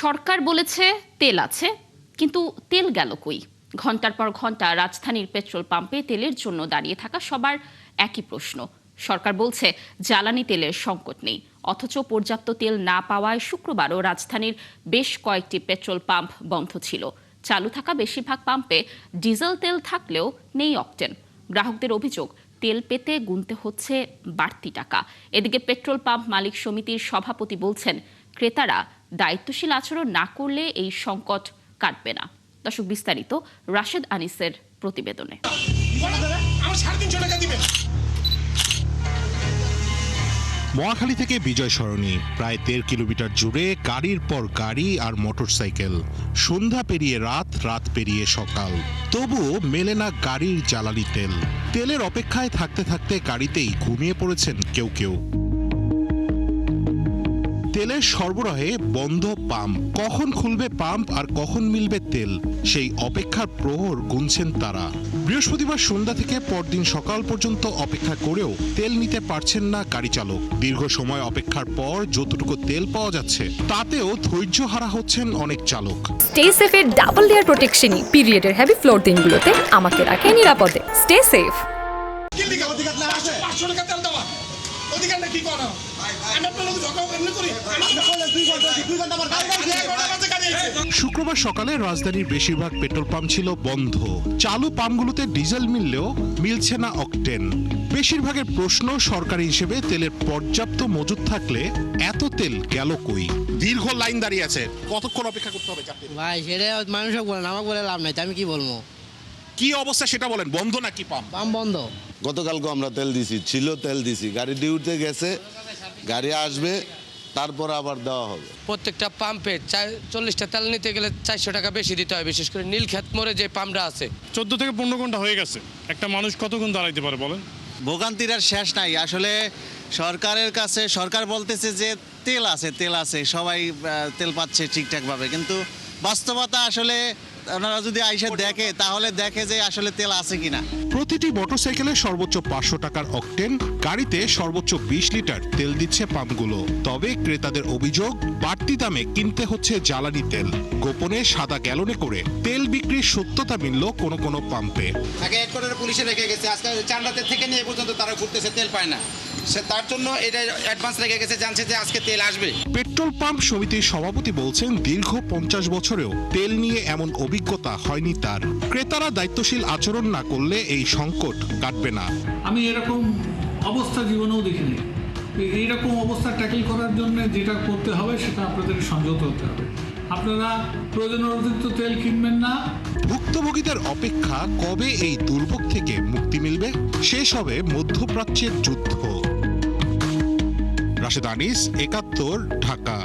সরকার বলেছে তেল আছে, কিন্তু তেল গেল কই? ঘন্টার পর ঘন্টা রাজধানীর পেট্রোল পাম্পে তেলের জন্য দাঁড়িয়ে থাকা সবার একই প্রশ্ন। সরকার বলছে জ্বালানি তেলের সংকট নেই, অথচ পর্যাপ্ত তেল না পাওয়ায় শুক্রবারও রাজধানীর বেশ কয়েকটি পেট্রোল পাম্প বন্ধ ছিল। চালু থাকা বেশিরভাগ পাম্পে ডিজেল তেল থাকলেও নেই অকটেন। গ্রাহকদের অভিযোগ, তেল পেতে গুনতে হচ্ছে বাড়তি টাকা। এদিকে পেট্রোল পাম্প মালিক সমিতির সভাপতি বলছেন, ক্রেতারা দায়িত্বশীল আচরণ না করলে এই সংকট কাটবে না। দর্শক, বিস্তারিত রাশেদ আনিসের প্রতিবেদনে। মহাখালী থেকে বিজয় সরণি প্রায় ১.৫ কিলোমিটার জুড়ে গাড়ির পর গাড়ি আর মোটরসাইকেল। সন্ধ্যা পেরিয়ে রাত, রাত পেরিয়ে সকাল, তবুও মেলে না গাড়ির জ্বালানি তেল। তেলের অপেক্ষায় থাকতে থাকতে গাড়িতেই ঘুমিয়ে পড়েছেন কেউ কেউ। তেলের সরবরাহে বন্ধ পাম্প। কখন খুলবে পাম্প আর কখন মিলবে তেল, সেই অপেক্ষার প্রহর গুনছেন তারা। বৃহস্পতিবার সন্ধ্যা থেকে পরদিন সকাল পর্যন্ত অপেক্ষা করেও তেল নিতে পারছেন না গাড়ি চালক। দীর্ঘ সময় অপেক্ষার পর যতটুকু তেল পাওয়া যাচ্ছে তাতেও ধৈর্য হারা হচ্ছেন অনেক চালক। স্টে সেফের ডাবল লেয়ার প্রোটেকশনই পিরিয়ডের হেভি ফ্লোর দিনগুলোতে আমাকে রাখে নিরাপদে। Stay safe. শুক্রবার সকালে রাজধানীর বেশিরভাগ পেট্রোল পাম্প ছিল বন্ধ। চালু পাম্পগুলোতে ডিজেল মিললেও মিলছে না অকটেন। বেশিরভাগের প্রশ্ন, সরকারি হিসেবে তেলের পর্যাপ্ত মজুদ থাকলে এত তেল গেল কই? দীর্ঘ লাইন দাঁড়িয়ে আছে, কতক্ষণ অপেক্ষা করতে হবে? ভাই সেটা মানুষকে বলেন, আমাকে বলে লাভ নাই, আমি কি বলবো? কি অবস্থা সেটা বলেন। বন্ধ নাকি পাম্প? পাম্প বন্ধ। গতকালকে আমরা তেল দিছি, ছিল তেল দিছি, গাড়ি ডিউটিতে গেছে, গাড়ি আসবে, তারপর আবার দেওয়া হবে। প্রত্যেকটা পাম্পে 40টা তেল নিতে গেলে 400 টাকা বেশি দিতে হয়। বিশেষ করে নীলক্ষেত মোড়ে যে পাম্পটা আছে, 14 থেকে 15 ঘন্টা হয়ে গেছে। একটা মানুষ কতক্ষণ দাঁড়াইতে পারে বলেন? ভোগান্তির আর শেষ নাই। আসলে সরকারের কাছে, সরকার বলতেছে যে তেল আছে, সবাই তেল পাচ্ছে ঠিকঠাকভাবে, কিন্তু বাস্তবতা আসলে ওনারা যদি আইসা দেখে তাহলে দেখে যে আসলে তেল আছে কিনা। প্রতিটি মোটরসাইকেলে সর্বোচ্চ 500 টাকার অকটেন, গাড়িতে সর্বোচ্চ 20 লিটার তেল দিচ্ছে পাম্পগুলো। তবে ক্রেতাদের অভিযোগ, বাড়তি দামে কিনতে হচ্ছে জ্বালানি তেল। গোপনে সাদা গ্যালনে করে তেল বিক্রির সত্যতা মিলল কোনো কোনো পাম্পে। আগে হেডকোয়ার্টারে পুলিশে রেখে গেছে, আজকে 4 রাতের থেকে নিয়ে পর্যন্ত তারা ঘুরতেছে, তেল পায় না। তার জন্য এটা অ্যাডভান্স রেখে গেছে, জানছে যে আজকে তেল আসবে। পেট্রোল পাম্প সমিতির সভাপতি বলছেন, দীর্ঘ 50 বছরেও তেল নিয়ে এমন অভিজ্ঞতা হয়নি তার। ক্রেতারা দায়িত্বশীল আচরণ না করলে এই সংকট কাটবে না। আমি এরকম অবস্থা জীবনেও দেখিনি। এইরকম অবস্থা ট্যাকেল করার জন্য যেটা করতে হবে সেটা আপনাদের সংযত হতে হবে। আপনারা প্রয়োজনের অতিরিক্ত তেল কিনবেন না। ভুক্তভোগীদের অপেক্ষা, কবে এই দুর্ভোগ থেকে মুক্তি মিলবে? শেষ হবে মধ্যপ্রাচ্যের যুদ্ধ। রাশেদ আনিস, ৭১, ঢাকা।